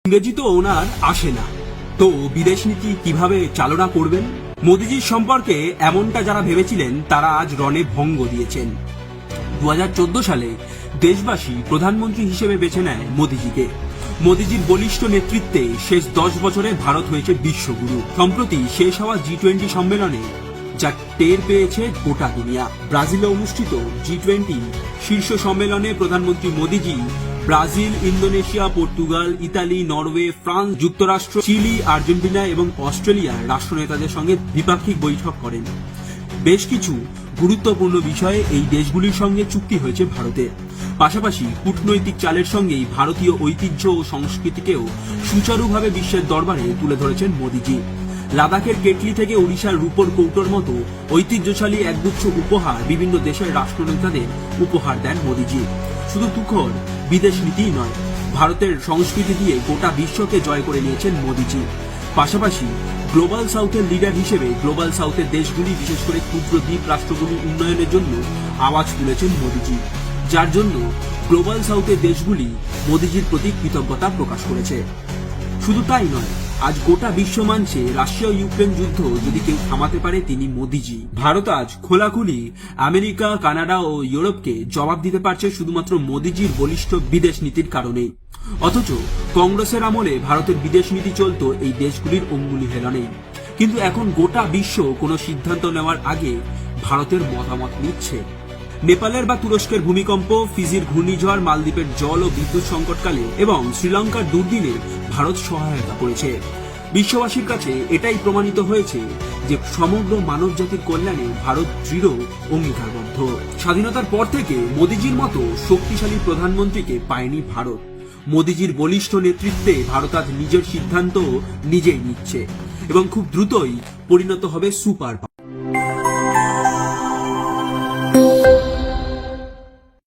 ইংরেজি তো ওনার আসে না, তো বিদেশ নীতি কিভাবে চালনা করবেন? মোদিজির সম্পর্কে এমনটা যারা ভেবেছিলেন তারা আজ রণে ভঙ্গ দিয়েছেন। 2014 সালে দেশবাসী প্রধানমন্ত্রী হিসেবে বেছে নেয় মোদিজিকে। মোদিজির বলিষ্ঠ নেতৃত্বে শেষ 10 বছরে ভারত হয়েছে বিশ্বগুরু। সম্প্রতি শেষ হওয়া G20 সম্মেলনে যা টের পেয়েছে গোটা দুনিয়া। ব্রাজিলে অনুষ্ঠিত G20 শীর্ষ সম্মেলনে প্রধানমন্ত্রী মোদিজি Brazil, Indonesia, Portugal, Italy, Norway, France, যুক্তরাষ্ট্র, চিলি, আর্জেন্টিনা এবং অস্ট্রেলিয়ার রাষ্ট্রনেতাদের সঙ্গে দ্বিপাক্ষিক বৈঠক করেন। বেশ কিছু গুরুত্বপূর্ণ বিষয়ে এই দেশগুলির সঙ্গে চুক্তি হয়েছে ভারতের। পাশাপাশি কূটনৈতিক চালের সঙ্গেই ভারতীয় ঐতিহ্য ও সংস্কৃতিকেও সুচারুভাবে বিশ্বের দরবারে তুলে ধরেছেন মোদিজি। লাদাখের কেটলি থেকে ওড়িশার রূপর কৌটোর মতো ঐতিহ্যশালী একগুচ্ছ উপহার বিভিন্ন দেশের রাষ্ট্রনেতাদের উপহার দেন মোদিজি। শুধু তুখর বিদেশ নীতিই নয়, ভারতের সংস্কৃতি দিয়ে গোটা বিশ্বকে জয় করে নিয়েছেন মোদিজি। পাশাপাশি গ্লোবাল সাউথের লিডার হিসেবে গ্লোবাল সাউথের দেশগুলি, বিশেষ করে ক্ষুদ্র দ্বীপ রাষ্ট্রগুলির উন্নয়নের জন্য আওয়াজ তুলেছেন মোদিজি, যার জন্য গ্লোবাল সাউথের দেশগুলি মোদিজির প্রতি কৃতজ্ঞতা প্রকাশ করেছে। শুধু তাই নয়, আজ গোটা বিশ্ব মানছে রাশিয়া ও ইউক্রেন যুদ্ধ যদি কেউ থামাতে পারে তিনি মোদিজি। ভারত আজ খোলাখুলি আমেরিকা, কানাডা ও ইউরোপকে জবাব দিতে পারছে শুধুমাত্র মোদিজির বলিষ্ঠ বিদেশ নীতির কারণেই। অথচ কংগ্রেসের আমলে ভারতের বিদেশ নীতি চলত এই দেশগুলির অঙ্গুলি হেলনেই। কিন্তু এখন গোটা বিশ্ব কোনো সিদ্ধান্ত নেওয়ার আগে ভারতের মতামত নিচ্ছে। নেপালের বা তুরস্কের ভূমিকম্প, ফিজির ঘূর্ণিঝড়, মালদ্বীপের জল ও বিদ্যুৎ সংকটকালে এবং শ্রীলঙ্কার দুর্দিনে ভারত সহায়তা করেছে। বিশ্ববাসীর কাছে এটাই প্রমাণিত হয়েছে যে সমগ্র মানব জাতির কল্যাণে ভারত দৃঢ় অঙ্গীকারবদ্ধ। স্বাধীনতার পর থেকে মোদিজির মতো শক্তিশালী প্রধানমন্ত্রীকে পায়নি ভারত। মোদিজির বলিষ্ঠ নেতৃত্বে ভারত আজ নিজের সিদ্ধান্ত নিজেই নিচ্ছে এবং খুব দ্রুতই পরিণত হবে সুপার